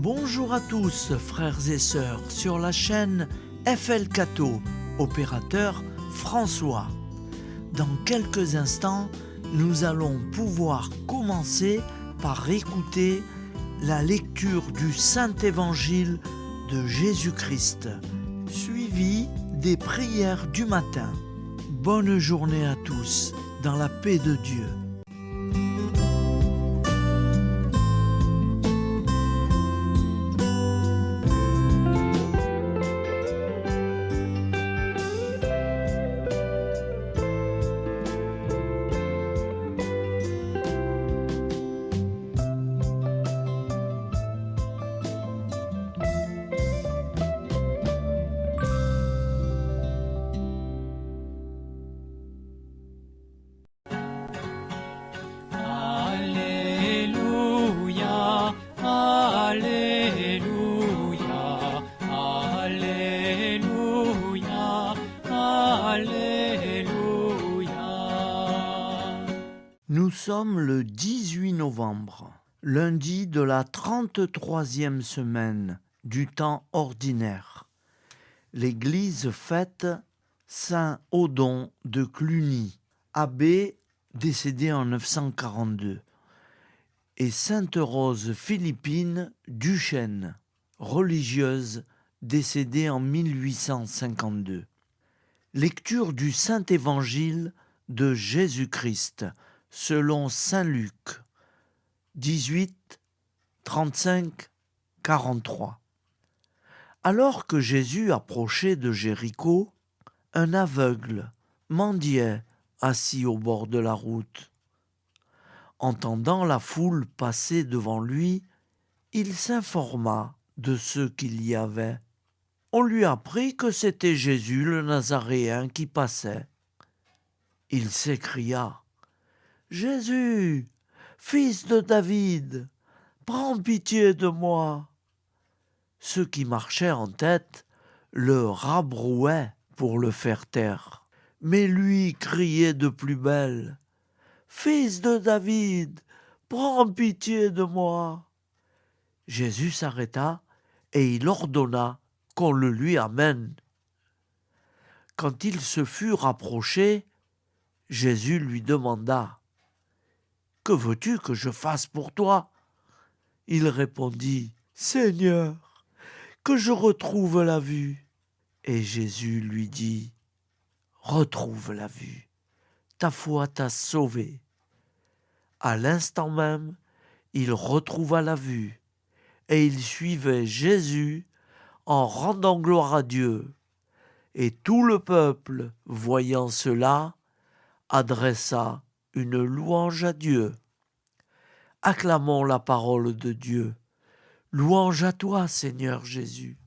Bonjour à tous, frères et sœurs, sur la chaîne FL Cato, opérateur François. Dans quelques instants, nous allons pouvoir commencer par écouter la lecture du Saint-Évangile de Jésus-Christ, suivi des prières du matin. Bonne journée à tous, dans la paix de Dieu. Nous sommes le 18 novembre, lundi de la 33e semaine du temps ordinaire. L'Église fête Saint Odon de Cluny, abbé décédé en 942, et Sainte Rose Philippine Duchesne, religieuse décédée en 1852. Lecture du Saint-Évangile de Jésus-Christ selon saint Luc 18, 35, 43. Alors que Jésus approchait de Jéricho, un aveugle mendiait assis au bord de la route. Entendant la foule passer devant lui, il s'informa de ce qu'il y avait. On lui apprit que c'était Jésus le Nazaréen qui passait. Il s'écria: « Jésus, fils de David, prends pitié de moi !» Ceux qui marchaient en tête le rabrouaient pour le faire taire. Mais lui criait de plus belle: « Fils de David, prends pitié de moi !» Jésus s'arrêta et il ordonna qu'on le lui amène. Quand il se fut rapproché, Jésus lui demanda: « Que veux-tu que je fasse pour toi ?» Il répondit: « Seigneur, que je retrouve la vue. » Et Jésus lui dit: « Retrouve la vue, ta foi t'a sauvé. » À l'instant même, il retrouva la vue, et il suivait Jésus en rendant gloire à Dieu. Et tout le peuple, voyant cela, adressa une louange à Dieu. Acclamons la parole de Dieu. Louange à toi, Seigneur Jésus.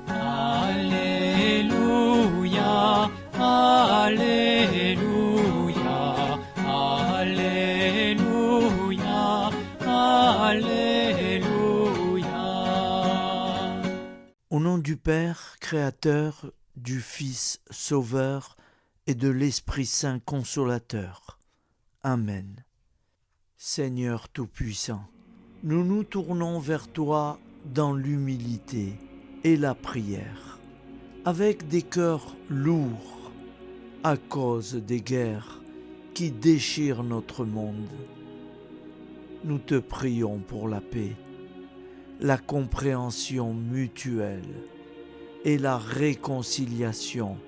Alléluia, Alléluia, Alléluia, Alléluia. Au nom du Père, Créateur, du Fils, Sauveur et de l'Esprit Saint Consolateur. Amen. Seigneur Tout-Puissant, nous nous tournons vers toi dans l'humilité et la prière, avec des cœurs lourds à cause des guerres qui déchirent notre monde. Nous te prions pour la paix, la compréhension mutuelle et la réconciliation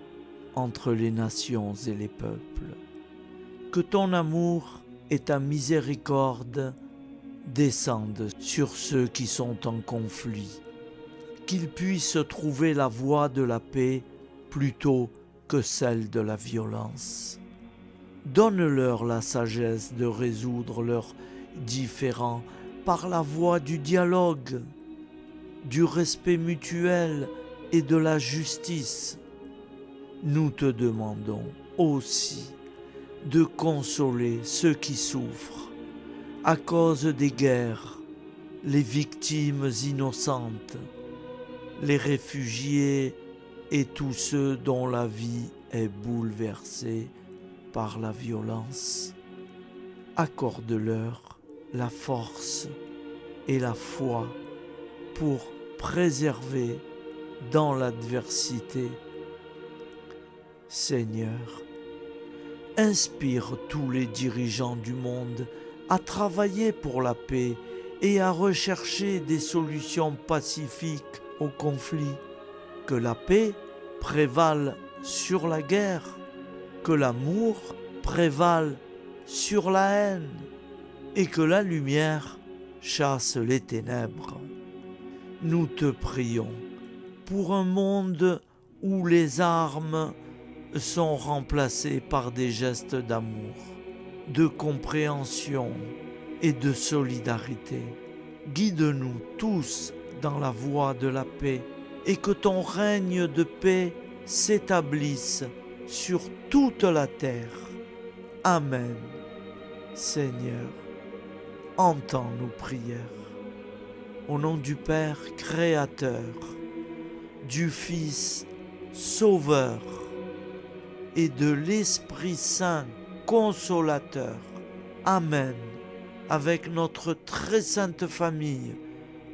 entre les nations et les peuples. Que ton amour et ta miséricorde descendent sur ceux qui sont en conflit, qu'ils puissent trouver la voie de la paix plutôt que celle de la violence. Donne-leur la sagesse de résoudre leurs différends par la voie du dialogue, du respect mutuel et de la justice. Nous te demandons aussi de consoler ceux qui souffrent à cause des guerres, les victimes innocentes, les réfugiés et tous ceux dont la vie est bouleversée par la violence. Accorde-leur la force et la foi pour préserver dans l'adversité. Seigneur, inspire tous les dirigeants du monde à travailler pour la paix et à rechercher des solutions pacifiques aux conflits. Que la paix prévale sur la guerre, que l'amour prévale sur la haine et que la lumière chasse les ténèbres. Nous te prions pour un monde où les armes sont remplacées par des gestes d'amour, de compréhension et de solidarité. Guide-nous tous dans la voie de la paix et que ton règne de paix s'établisse sur toute la terre. Amen. Seigneur, entends nos prières. Au nom du Père Créateur, du Fils Sauveur et de l'Esprit Saint Consolateur. Amen. Avec notre très sainte famille,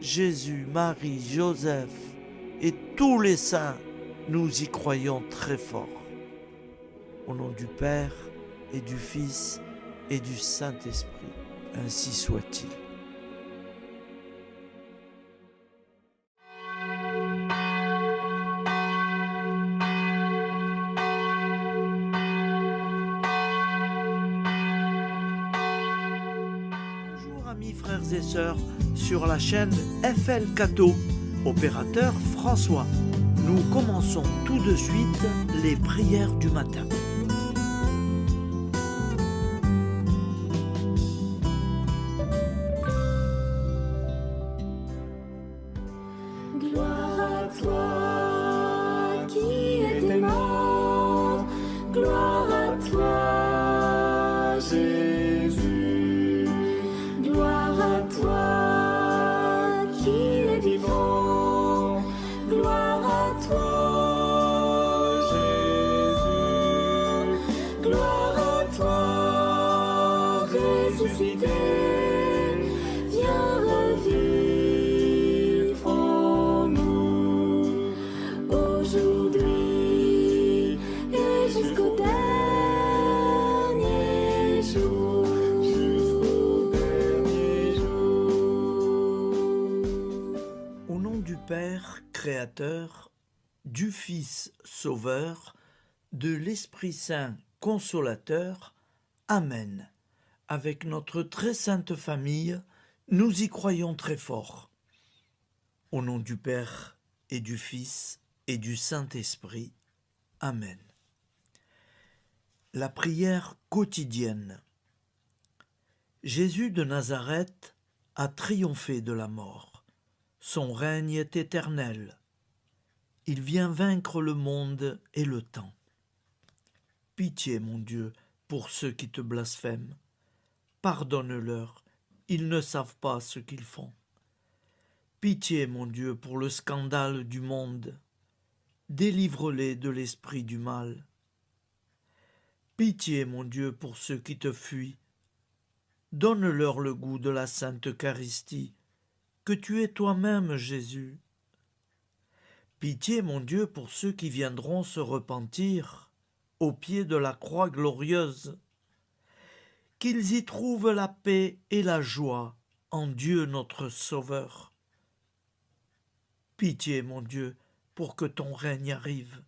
Jésus, Marie, Joseph et tous les saints, nous y croyons très fort. Au nom du Père et du Fils et du Saint-Esprit, ainsi soit-il. Bonjour amis frères et sœurs sur la chaîne FL Cato, opérateur François. Nous commençons tout de suite les prières du matin. Gloire à toi qui étais mort, gloire à toi Jésus, gloire à toi qui es vivant, gloire à toi Jésus, gloire à toi ressuscité, viens revivre en nous aujourd'hui et jusqu'au dernier jour. Au nom du Père Créateur, du Fils Sauveur, de l'Esprit Saint Consolateur. Amen. Avec notre très sainte famille, nous y croyons très fort. Au nom du Père et du Fils et du Saint-Esprit. Amen. La prière quotidienne. Jésus de Nazareth a triomphé de la mort. Son règne est éternel. Il vient vaincre le monde et le temps. Pitié, mon Dieu, pour ceux qui te blasphèment. Pardonne-leur, ils ne savent pas ce qu'ils font. Pitié, mon Dieu, pour le scandale du monde. Délivre-les de l'esprit du mal. Pitié, mon Dieu, pour ceux qui te fuient. Donne-leur le goût de la Sainte Eucharistie, que tu es toi-même, Jésus. Pitié, mon Dieu, pour ceux qui viendront se repentir au pied de la croix glorieuse, qu'ils y trouvent la paix et la joie en Dieu notre Sauveur. Pitié, mon Dieu, pour que ton règne arrive.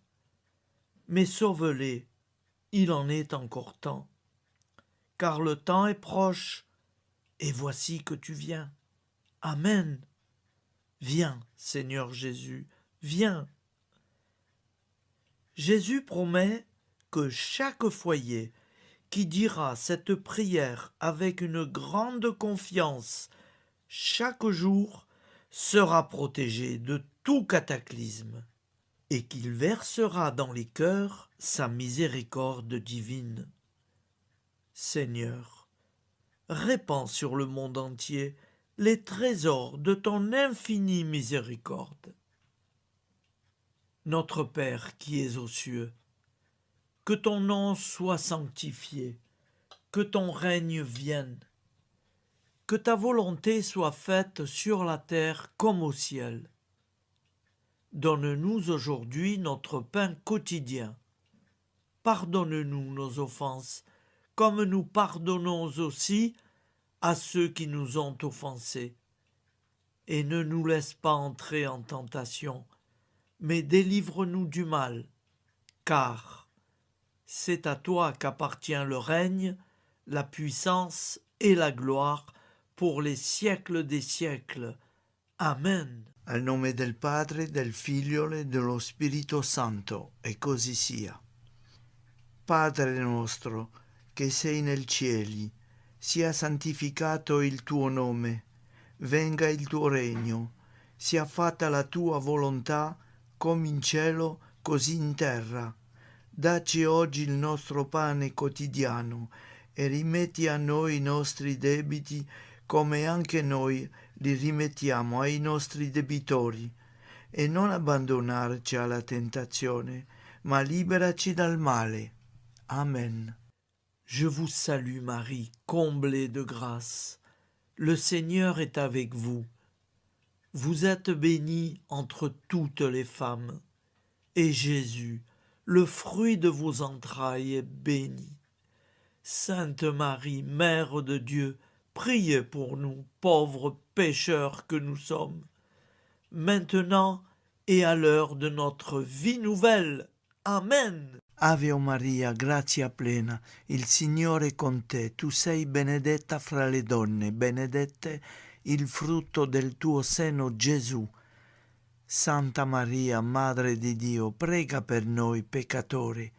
Mais sauve-les, il en est encore temps, car le temps est proche, et voici que tu viens. Amen. Viens, Seigneur Jésus, viens. Jésus promet que chaque foyer qui dira cette prière avec une grande confiance chaque jour sera protégé de tout cataclysme et qu'il versera dans les cœurs sa miséricorde divine. Seigneur, répands sur le monde entier les trésors de ton infinie miséricorde. Notre Père qui es aux cieux, que ton nom soit sanctifié, que ton règne vienne, Que ta volonté soit faite sur la terre comme au ciel. Donne-nous aujourd'hui notre pain quotidien. Pardonne-nous nos offenses, comme nous pardonnons aussi à ceux qui nous ont offensés. Et ne nous laisse pas entrer en tentation, mais délivre-nous du mal, car c'est à toi qu'appartient le règne, la puissance et la gloire pour les siècles des siècles. Amen. Al nome del Padre, del Figlio e dello Spirito Santo, e così sia. Padre nostro, che sei nel cieli, sia santificato il tuo nome, venga il tuo regno, sia fatta la tua volontà, come in cielo, così in terra. Dacci oggi il nostro pane quotidiano e rimetti a noi i nostri debiti, come anche noi li rimettiamo ai nostri debitori, e non abbandonarci alla tentazione, ma liberaci dal male. Amen. Je vous salue Marie, comblée de grâce. Le Seigneur est avec vous. Vous êtes bénie entre toutes les femmes, et Jésus, le fruit de vos entrailles, est béni. Sainte Marie, Mère de Dieu, priez pour nous, pauvres pécheurs que nous sommes, maintenant et à l'heure de notre vie nouvelle. Amen. Ave Maria, grazia plena, il Signore è con te, tu sei benedetta fra le donne, benedetto il frutto del tuo seno, Gesù. Santa Maria, Madre di Dio, prega per noi peccatori,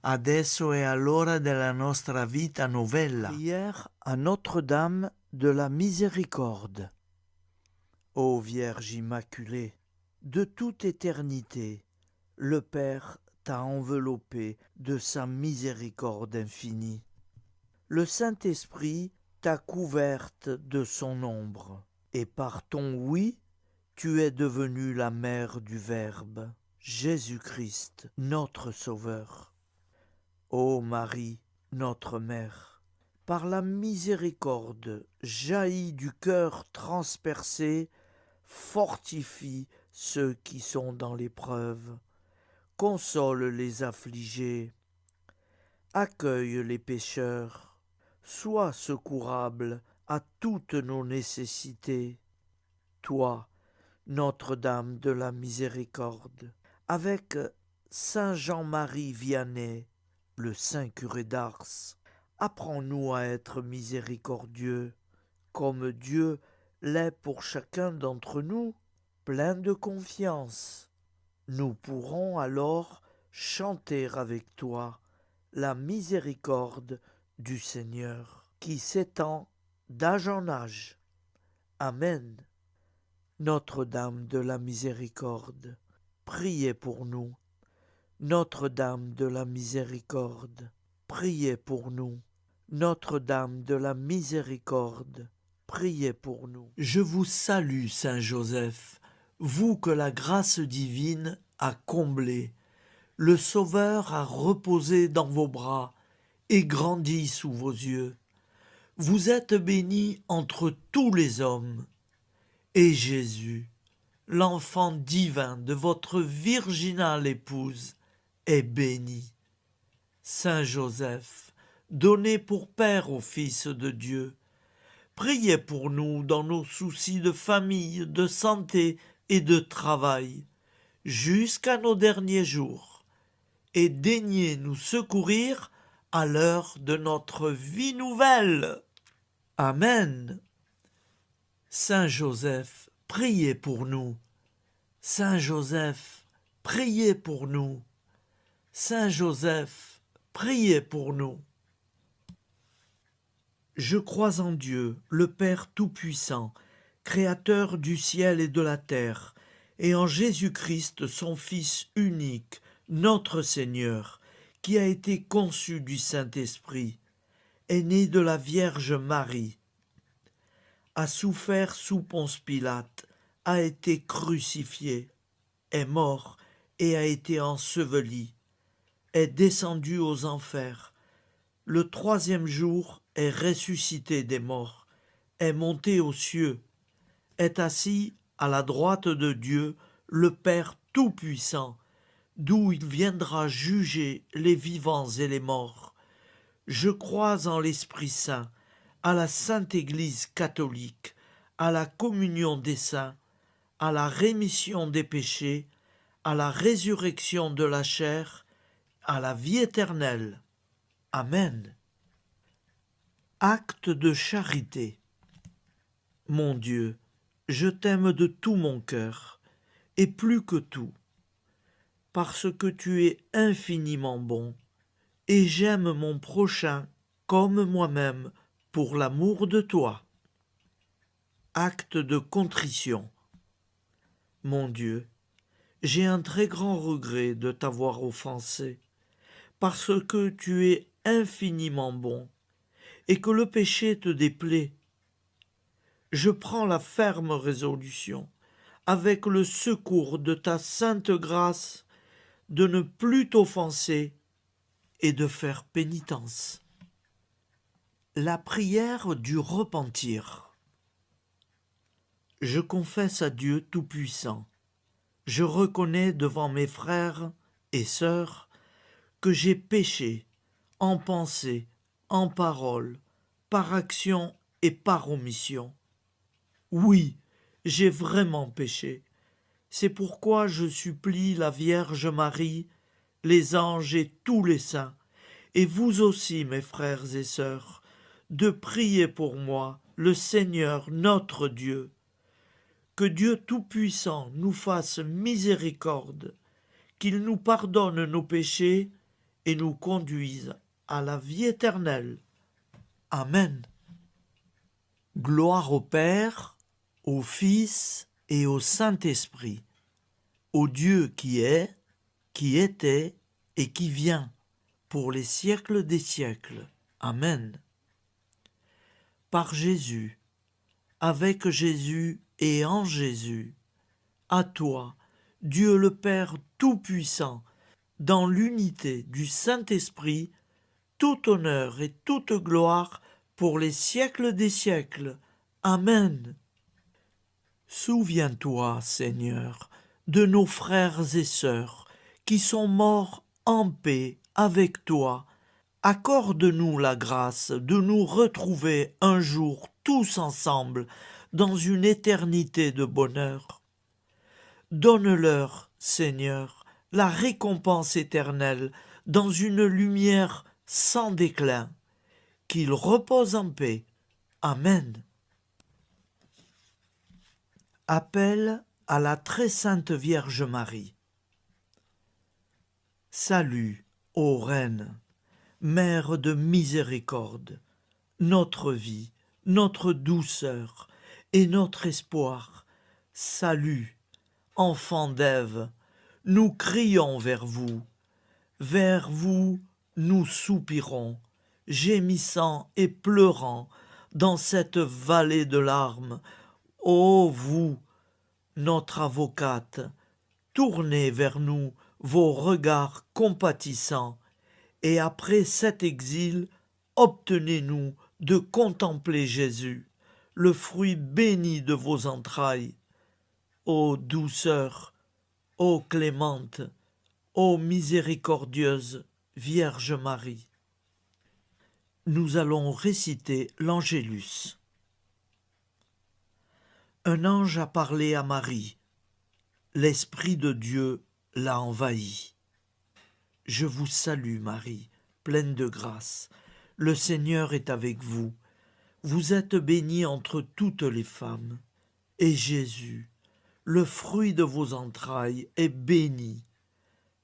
adesso e all'ora della nostra vita novella. Prière à Notre-Dame de la Miséricorde. Ô Vierge Immaculée, de toute éternité, le Père t'a enveloppé de sa miséricorde infinie. Le Saint-Esprit t'a couverte de son ombre, et par ton oui, tu es devenue la mère du Verbe, Jésus-Christ, notre Sauveur. Ô Marie, notre Mère, par la miséricorde jaillie du cœur transpercé, fortifie ceux qui sont dans l'épreuve, console les affligés, accueille les pécheurs, sois secourable à toutes nos nécessités. Toi, Notre-Dame de la Miséricorde, avec Saint Jean-Marie Vianney, le Saint curé d'Ars, apprends-nous à être miséricordieux, comme Dieu l'est pour chacun d'entre nous, plein de confiance. Nous pourrons alors chanter avec toi la miséricorde du Seigneur, qui s'étend d'âge en âge. Amen. Notre-Dame de la Miséricorde, priez pour nous. Notre-Dame de la Miséricorde, priez pour nous. Notre-Dame de la Miséricorde, priez pour nous. Je vous salue, Saint Joseph, vous que la grâce divine a comblé, le Sauveur a reposé dans vos bras et grandi sous vos yeux. Vous êtes bénie entre tous les hommes, et Jésus, l'enfant divin de votre virginale épouse, est béni. Saint Joseph, donné pour Père au Fils de Dieu, priez pour nous dans nos soucis de famille, de santé et de travail, jusqu'à nos derniers jours, et daignez nous secourir à l'heure de notre vie nouvelle. Amen. Saint Joseph, priez pour nous. Saint Joseph, priez pour nous. Saint Joseph, priez pour nous. Je crois en Dieu, le Père Tout-Puissant, Créateur du ciel et de la terre, et en Jésus-Christ, son Fils unique, notre Seigneur, qui a été conçu du Saint-Esprit, est né de la Vierge Marie, a souffert sous Ponce Pilate, a été crucifié, est mort et a été enseveli, est descendu aux enfers, le troisième jour est ressuscité des morts, est monté aux cieux, est assis à la droite de Dieu, le Père Tout-Puissant, d'où il viendra juger les vivants et les morts. Je crois en l'Esprit Saint, à la Sainte Église catholique, à la communion des saints, à la rémission des péchés, à la résurrection de la chair, à la vie éternelle. Amen. Acte de charité. Mon Dieu, je t'aime de tout mon cœur, et plus que tout, parce que tu es infiniment bon, et j'aime mon prochain comme moi-même pour l'amour de toi. Acte de contrition. Mon Dieu, j'ai un très grand regret de t'avoir offensé, parce que tu es infiniment bon, et que le péché te déplaît. Je prends la ferme résolution, avec le secours de ta sainte grâce, de ne plus t'offenser et de faire pénitence. La prière du repentir. Je confesse à Dieu Tout-Puissant, je reconnais devant mes frères et sœurs que j'ai péché en pensée, en parole, par action et par omission. Oui, j'ai vraiment péché. C'est pourquoi je supplie la Vierge Marie, les anges et tous les saints, et vous aussi, mes frères et sœurs, de prier pour moi, le Seigneur notre Dieu. Que Dieu Tout-Puissant nous fasse miséricorde, qu'il nous pardonne nos péchés et nous conduise à la vie éternelle. Amen. Gloire au Père, au Fils et au Saint-Esprit, au Dieu qui est, qui était et qui vient, pour les siècles des siècles. Amen. Par Jésus, avec Jésus et en Jésus, à toi, Dieu le Père Tout-Puissant, dans l'unité du Saint-Esprit, tout honneur et toute gloire pour les siècles des siècles. Amen. Souviens-toi, Seigneur, de nos frères et sœurs qui sont morts en paix avec toi. Accorde-nous la grâce de nous retrouver un jour tous ensemble dans une éternité de bonheur. Donne-leur, Seigneur, la récompense éternelle dans une lumière sans déclin. Qu'ils reposent en paix. Amen. Appel à la très sainte Vierge Marie. Salut, ô Reine, Mère de miséricorde, notre vie, notre douceur et notre espoir. Salut, enfants d'Ève, nous crions vers vous. Vers vous, nous soupirons, gémissant et pleurant dans cette vallée de larmes. Ô vous, notre avocate, tournez vers nous vos regards compatissants, et après cet exil, obtenez-nous de contempler Jésus, le fruit béni de vos entrailles. Ô douceur, ô clémente, ô miséricordieuse Vierge Marie. Nous allons réciter l'Angélus. Un ange a parlé à Marie. L'Esprit de Dieu l'a envahie. Je vous salue, Marie, pleine de grâce. Le Seigneur est avec vous. Vous êtes bénie entre toutes les femmes. Et Jésus, le fruit de vos entrailles, est béni.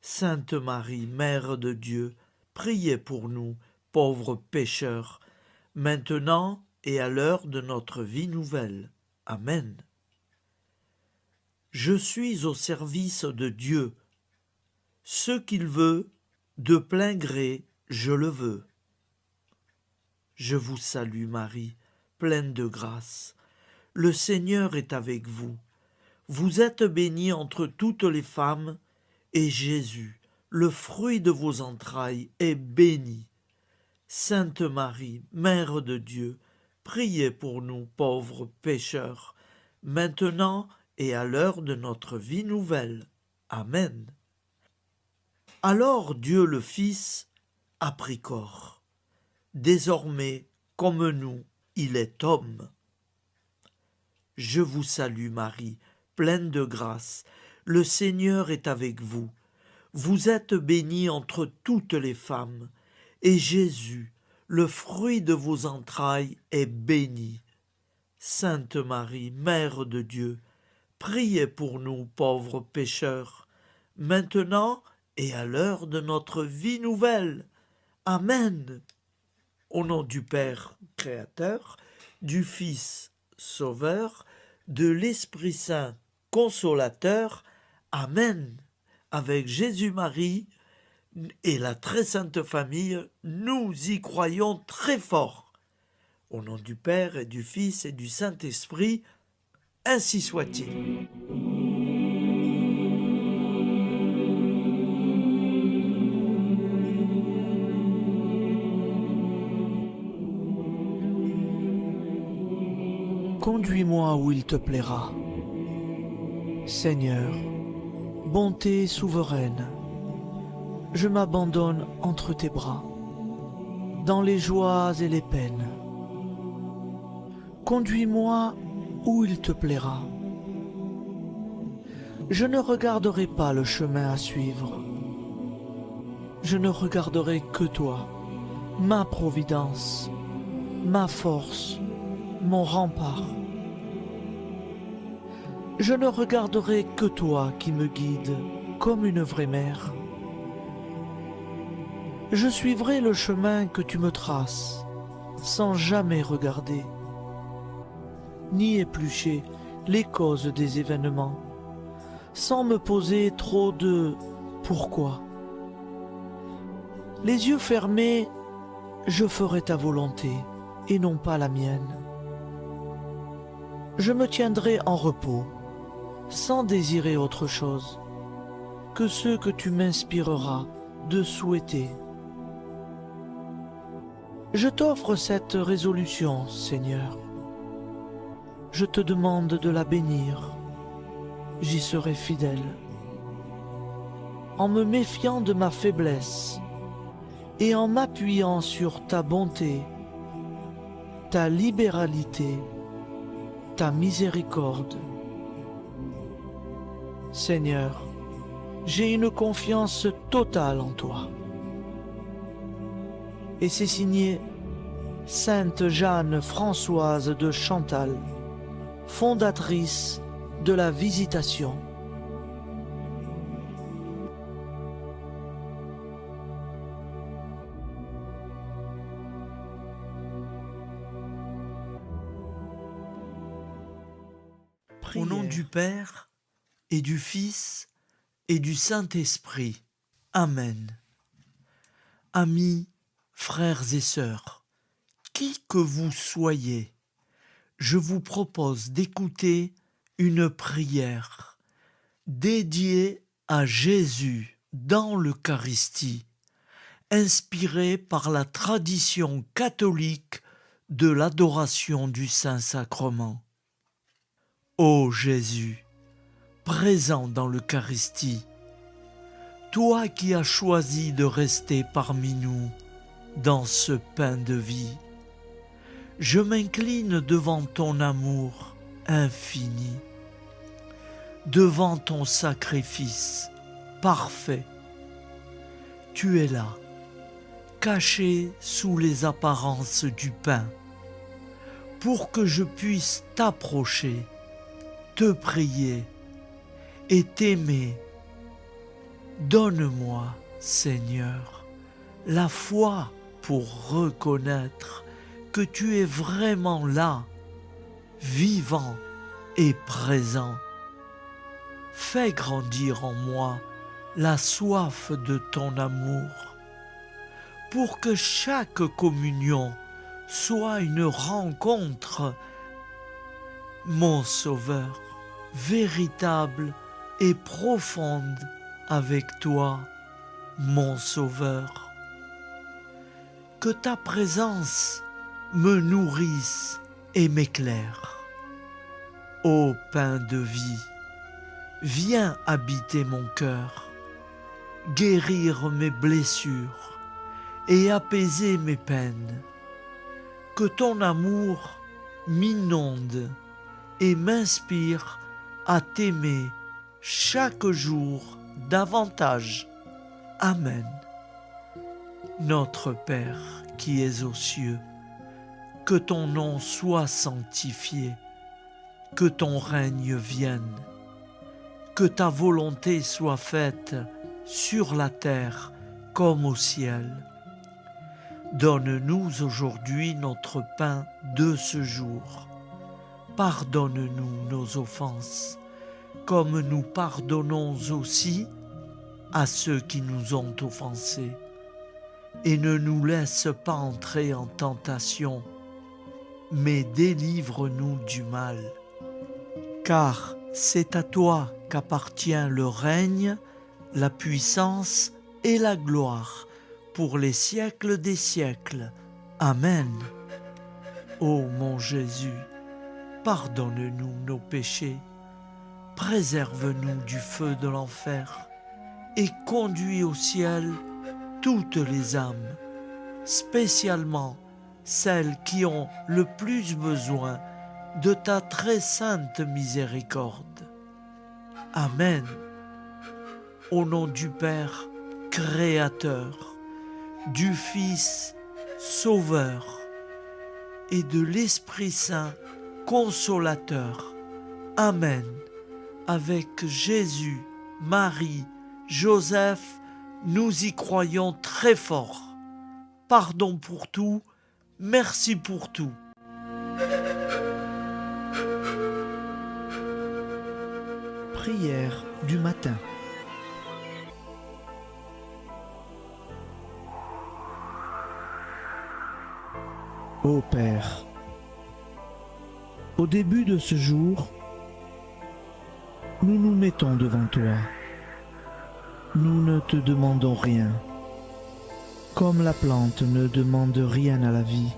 Sainte Marie, Mère de Dieu, priez pour nous, pauvres pécheurs, maintenant et à l'heure de notre vie nouvelle. Amen. Je suis au service de Dieu. Ce qu'il veut, de plein gré, je le veux. Je vous salue Marie, pleine de grâce. Le Seigneur est avec vous. Vous êtes bénie entre toutes les femmes, et Jésus, le fruit de vos entrailles, est béni. Sainte Marie, Mère de Dieu, priez pour nous pauvres pécheurs, maintenant et à l'heure de notre vie nouvelle. Amen. Alors Dieu le Fils a pris corps. Désormais, comme nous, il est homme. Je vous salue Marie, pleine de grâce. Le Seigneur est avec vous. Vous êtes bénie entre toutes les femmes, et Jésus, le fruit de vos entrailles, est béni. Sainte Marie, Mère de Dieu, priez pour nous pauvres pécheurs, maintenant et à l'heure de notre vie nouvelle. Amen. Au nom du Père Créateur, du Fils Sauveur, de l'Esprit Saint Consolateur. Amen. Avec Jésus-Marie et la très sainte famille, nous y croyons très fort. Au nom du Père et du Fils et du Saint-Esprit, ainsi soit-il. Conduis-moi où il te plaira. Seigneur, bonté souveraine, je m'abandonne entre tes bras, dans les joies et les peines. Conduis-moi où il te plaira. Je ne regarderai pas le chemin à suivre. Je ne regarderai que toi, ma providence, ma force, mon rempart. Je ne regarderai que toi qui me guides comme une vraie mère. Je suivrai le chemin que tu me traces, sans jamais regarder, ni éplucher les causes des événements, sans me poser trop de « pourquoi ». Les yeux fermés, je ferai ta volonté et non pas la mienne. Je me tiendrai en repos, sans désirer autre chose que ce que tu m'inspireras de souhaiter. Je t'offre cette résolution, Seigneur. Je te demande de la bénir. J'y serai fidèle. En me méfiant de ma faiblesse et en m'appuyant sur ta bonté, ta libéralité, ta miséricorde. Seigneur, j'ai une confiance totale en toi. Et c'est signé Sainte Jeanne Françoise de Chantal, fondatrice de la Visitation. Au nom du Père et du Fils et du Saint-Esprit. Amen. Amis, frères et sœurs, qui que vous soyez, je vous propose d'écouter une prière dédiée à Jésus dans l'Eucharistie, inspirée par la tradition catholique de l'adoration du Saint-Sacrement. Ô Jésus, présent dans l'Eucharistie, toi qui as choisi de rester parmi nous dans ce pain de vie, je m'incline devant ton amour infini, devant ton sacrifice parfait. Tu es là, caché sous les apparences du pain, pour que je puisse t'approcher, te prier et t'aimer. Donne-moi, Seigneur, la foi pour reconnaître que tu es vraiment là, vivant et présent. Fais grandir en moi la soif de ton amour, pour que chaque communion soit une rencontre, mon Sauveur, véritable et profonde avec toi, mon Sauveur. Que ta présence me nourrisse et m'éclaire. Ô pain de vie, viens habiter mon cœur, guérir mes blessures et apaiser mes peines. Que ton amour m'inonde et m'inspire à t'aimer chaque jour davantage. Amen. Notre Père qui es aux cieux, que ton nom soit sanctifié, que ton règne vienne, que ta volonté soit faite sur la terre comme au ciel. Donne-nous aujourd'hui notre pain de ce jour. Pardonne-nous nos offenses, comme nous pardonnons aussi à ceux qui nous ont offensés. Et ne nous laisse pas entrer en tentation, mais délivre-nous du mal. Car c'est à toi qu'appartient le règne, la puissance et la gloire pour les siècles des siècles. Amen. Ô mon Jésus, pardonne-nous nos péchés, préserve-nous du feu de l'enfer et conduis au ciel toutes les âmes, spécialement celles qui ont le plus besoin de ta très sainte miséricorde. Amen. Au nom du Père Créateur, du Fils Sauveur et de l'Esprit Saint Consolateur. Amen. Avec Jésus, Marie, Joseph, nous y croyons très fort. Pardon pour tout, merci pour tout. Prière du matin. Ô Père, au début de ce jour, nous nous mettons devant toi. Nous ne te demandons rien, comme la plante ne demande rien à la vie.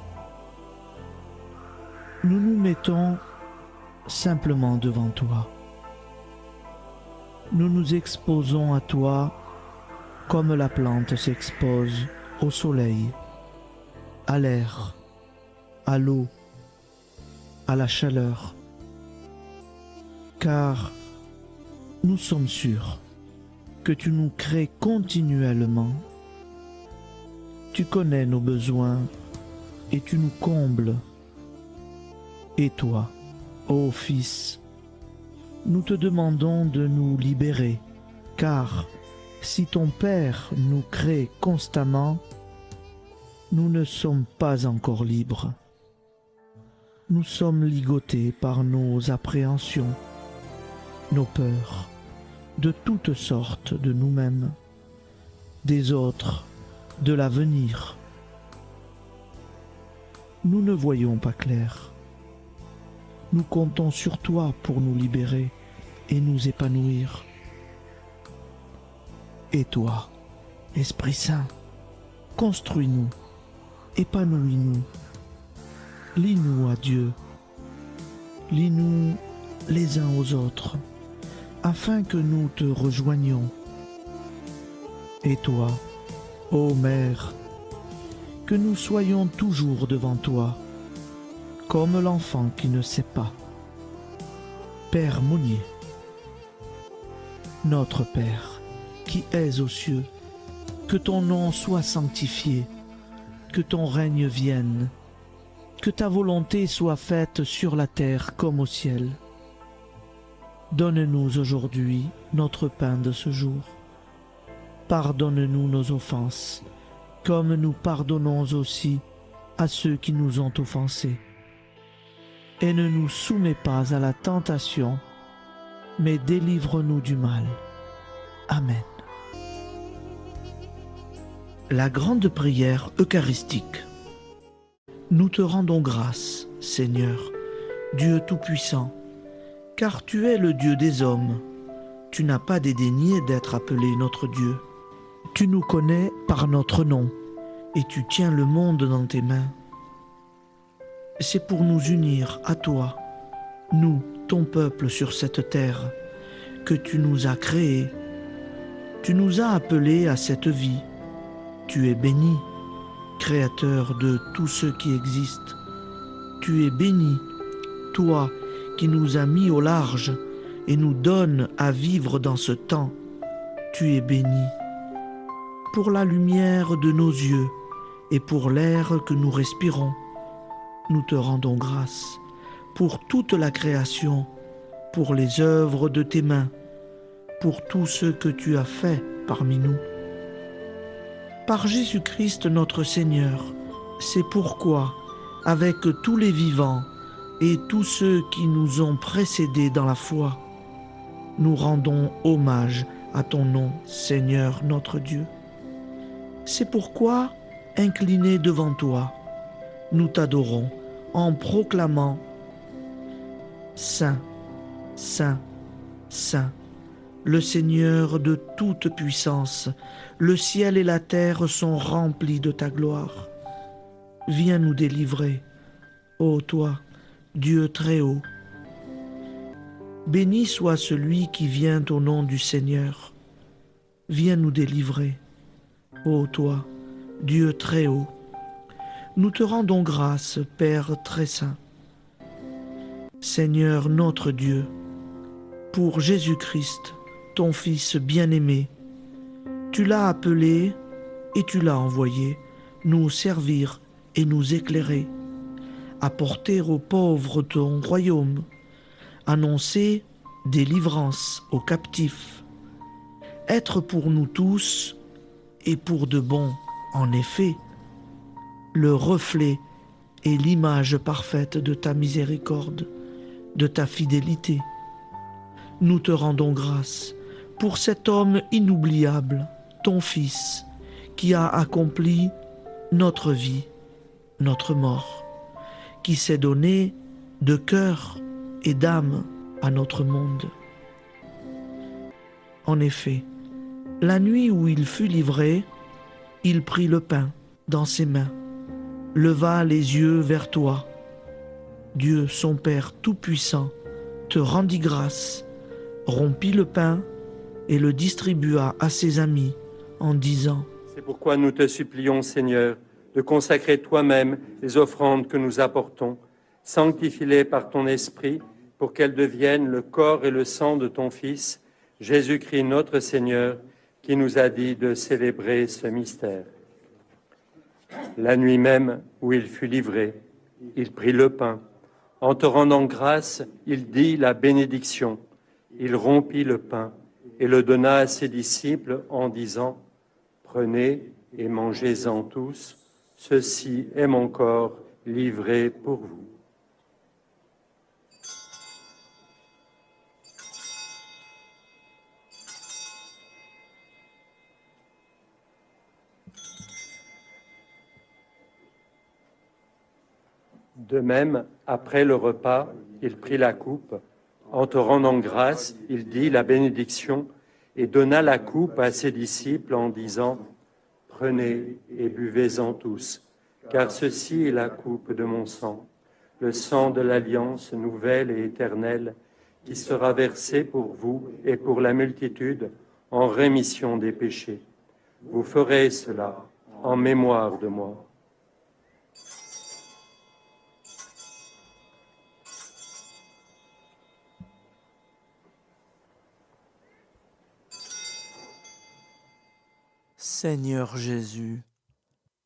Nous nous mettons simplement devant toi. Nous nous exposons à toi comme la plante s'expose au soleil, à l'air, à l'eau, à la chaleur, car nous sommes sûrs que tu nous crées continuellement. Tu connais nos besoins et tu nous combles. Et toi, ô Fils, nous te demandons de nous libérer, car si ton Père nous crée constamment, nous ne sommes pas encore libres. Nous sommes ligotés par nos appréhensions, nos peurs, de toutes sortes de nous-mêmes, des autres, de l'avenir. Nous ne voyons pas clair. Nous comptons sur toi pour nous libérer et nous épanouir. Et toi, Esprit Saint, construis-nous, épanouis-nous, lie-nous à Dieu, lie-nous les uns aux autres, afin que nous te rejoignions. Et toi, ô Mère, que nous soyons toujours devant toi, comme l'enfant qui ne sait pas. Père Monnier, notre Père, qui es aux cieux, que ton nom soit sanctifié, que ton règne vienne, que ta volonté soit faite sur la terre comme au ciel. Donne-nous aujourd'hui notre pain de ce jour. Pardonne-nous nos offenses, comme nous pardonnons aussi à ceux qui nous ont offensés. Et ne nous soumets pas à la tentation, mais délivre-nous du mal. Amen. La grande prière eucharistique. Nous te rendons grâce, Seigneur, Dieu Tout-Puissant, car tu es le Dieu des hommes. Tu n'as pas dédaigné d'être appelé notre Dieu. Tu nous connais par notre nom, et tu tiens le monde dans tes mains. c'est pour nous unir à toi, nous, ton peuple sur cette terre, que tu nous as créés. Tu nous as appelés à cette vie. Tu es béni, Créateur de tout ce qui existe. Tu es béni, toi qui nous as mis au large et nous donnes à vivre dans ce temps. Tu es béni. Pour la lumière de nos yeux et pour l'air que nous respirons, nous te rendons grâce. Pour toute la création, pour les œuvres de tes mains, pour tout ce que tu as fait parmi nous. Par Jésus-Christ notre Seigneur, c'est pourquoi, avec tous les vivants et tous ceux qui nous ont précédés dans la foi, nous rendons hommage à ton nom, Seigneur notre Dieu. C'est pourquoi, inclinés devant toi, nous t'adorons en proclamant « Saint, Saint, Saint ». Le Seigneur de toute puissance, le ciel et la terre sont remplis de ta gloire. Viens nous délivrer, ô toi, Dieu très haut. Béni soit celui qui vient au nom du Seigneur. Viens nous délivrer, ô toi, Dieu très haut. Nous te rendons grâce, Père très saint. Seigneur notre Dieu, pour Jésus-Christ, ton Fils bien-aimé, tu l'as appelé et tu l'as envoyé nous servir et nous éclairer, apporter aux pauvres ton royaume, annoncer délivrance aux captifs, être pour nous tous et pour de bon, en effet, le reflet et l'image parfaite de ta miséricorde, de ta fidélité. Nous te rendons grâce pour cet homme inoubliable, ton Fils, qui a accompli notre vie, notre mort, qui s'est donné de cœur et d'âme à notre monde. En effet, la nuit où il fut livré, il prit le pain dans ses mains, leva les yeux vers toi. Dieu, son Père tout-puissant, te rendit grâce, rompit le pain et le distribua à ses amis en disant : C'est pourquoi nous te supplions, Seigneur, de consacrer toi-même les offrandes que nous apportons, sanctifie-les par ton Esprit, pour qu'elles deviennent le corps et le sang de ton Fils, Jésus-Christ notre Seigneur, qui nous a dit de célébrer ce mystère. La nuit même où il fut livré, il prit le pain. En te rendant grâce, il dit la bénédiction. Il rompit le pain et le donna à ses disciples en disant : Prenez et mangez-en tous, ceci est mon corps livré pour vous. De même, après le repas, il prit la coupe. En te rendant grâce, il dit la bénédiction et donna la coupe à ses disciples en disant : Prenez et buvez-en tous, car ceci est la coupe de mon sang, le sang de l'alliance nouvelle et éternelle, qui sera versé pour vous et pour la multitude en rémission des péchés. Vous ferez cela en mémoire de moi. Seigneur Jésus,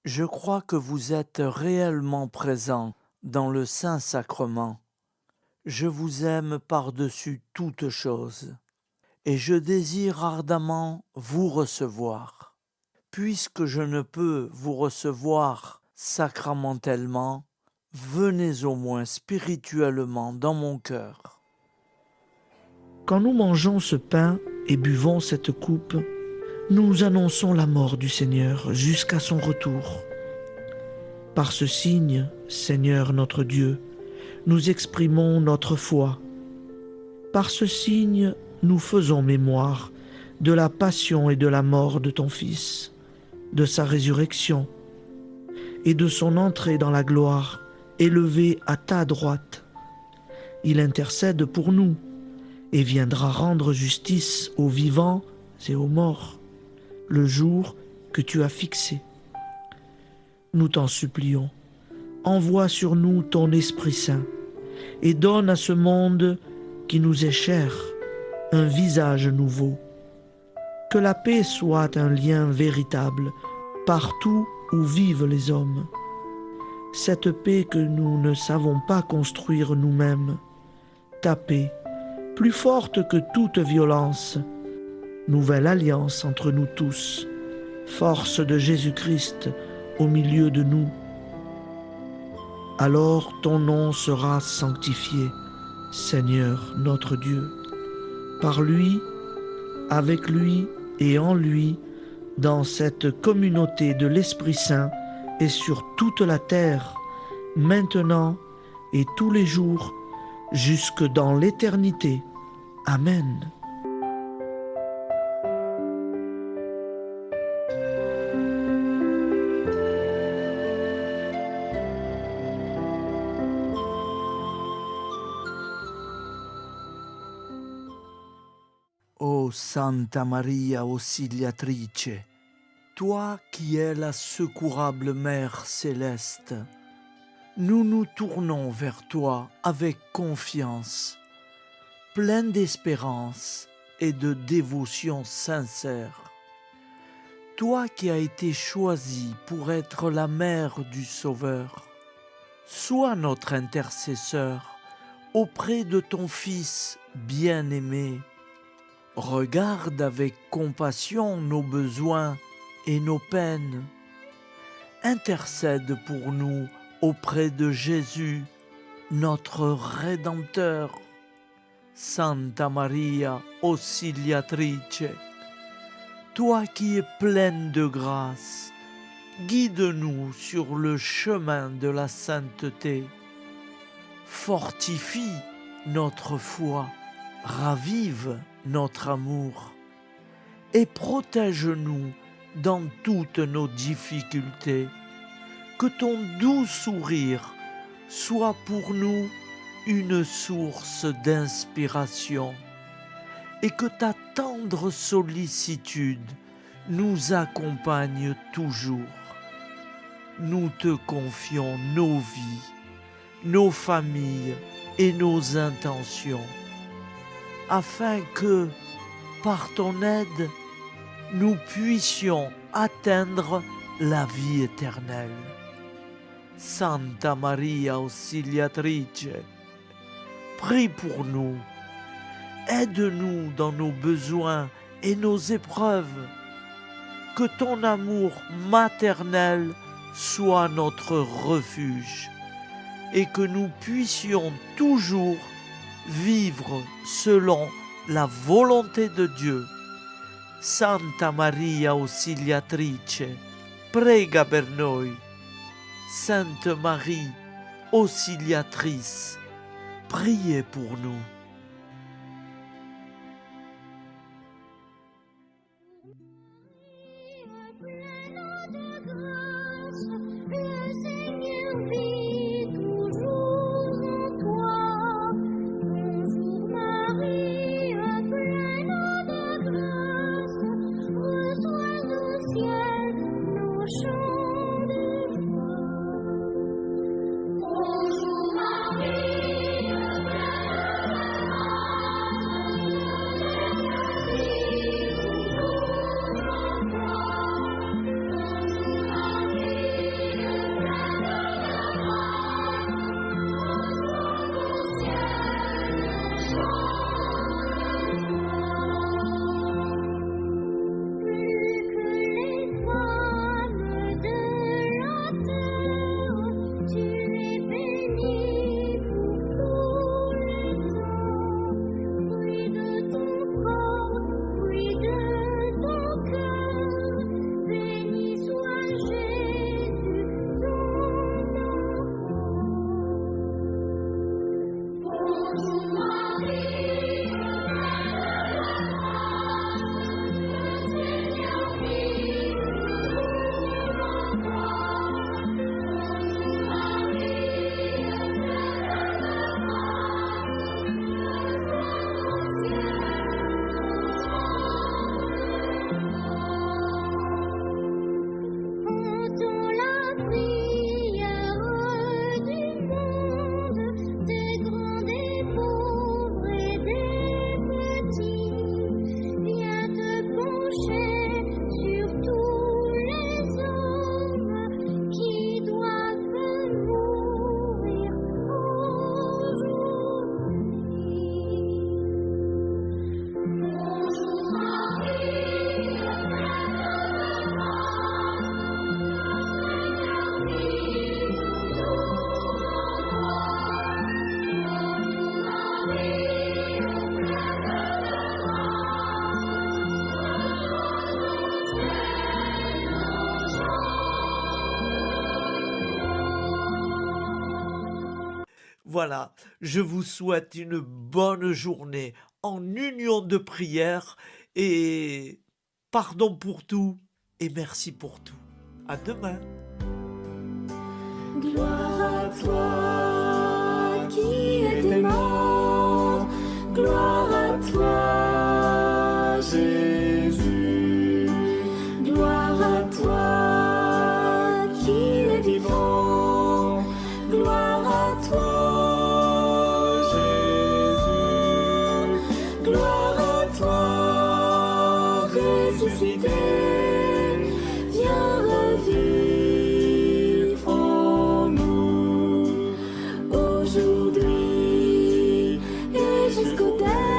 je crois que vous êtes réellement présent dans le Saint-Sacrement. Je vous aime par-dessus toute chose et je désire ardemment vous recevoir. Puisque je ne peux vous recevoir sacramentellement, venez au moins spirituellement dans mon cœur. Quand nous mangeons ce pain et buvons cette coupe, nous annonçons la mort du Seigneur jusqu'à son retour. Par ce signe, Seigneur notre Dieu, nous exprimons notre foi. Par ce signe, nous faisons mémoire de la passion et de la mort de ton Fils, de sa résurrection et de son entrée dans la gloire élevé à ta droite. Il intercède pour nous et viendra rendre justice aux vivants et aux morts, le jour que tu as fixé. Nous t'en supplions, envoie sur nous ton Esprit Saint et donne à ce monde qui nous est cher un visage nouveau. Que la paix soit un lien véritable partout où vivent les hommes. Cette paix que nous ne savons pas construire nous-mêmes, ta paix, plus forte que toute violence, nouvelle alliance entre nous tous, force de Jésus-Christ au milieu de nous. Alors ton nom sera sanctifié, Seigneur notre Dieu. Par lui, avec lui et en lui, dans cette communauté de l'Esprit Saint et sur toute la terre, maintenant et tous les jours, jusque dans l'éternité. Amen. Ô Santa Maria Auxiliatrice, toi qui es la secourable Mère céleste, nous nous tournons vers toi avec confiance, plein d'espérance et de dévotion sincère. Toi qui as été choisie pour être la mère du Sauveur, sois notre intercesseur auprès de ton Fils bien-aimé. Regarde avec compassion nos besoins et nos peines. Intercède pour nous auprès de Jésus, notre Rédempteur. Santa Maria Auxiliatrice, toi qui es pleine de grâce, guide-nous sur le chemin de la sainteté. Fortifie notre foi, ravive notre amour et protège-nous dans toutes nos difficultés. Que ton doux sourire soit pour nous une source d'inspiration et que ta tendre sollicitude nous accompagne toujours. Nous te confions nos vies, nos familles et nos intentions, afin que, par ton aide, nous puissions atteindre la vie éternelle. Santa Maria Auxiliatrice, prie pour nous, aide-nous dans nos besoins et nos épreuves, que ton amour maternel soit notre refuge et que nous puissions toujours vivre selon la volonté de Dieu. Santa Maria Auxiliatrice, prega per noi. Sainte Marie, Auxiliatrice, priez pour nous. Voilà, je vous souhaite une bonne journée en union de prière et pardon pour tout et merci pour tout. À demain. Gloire à toi qui étais mort, gloire à toi Jésus, gloire à toi qui es vivant, gloire à toi Jésus, gloire à toi ressuscité, viens revivre en nous aujourd'hui et jusqu'au dernier.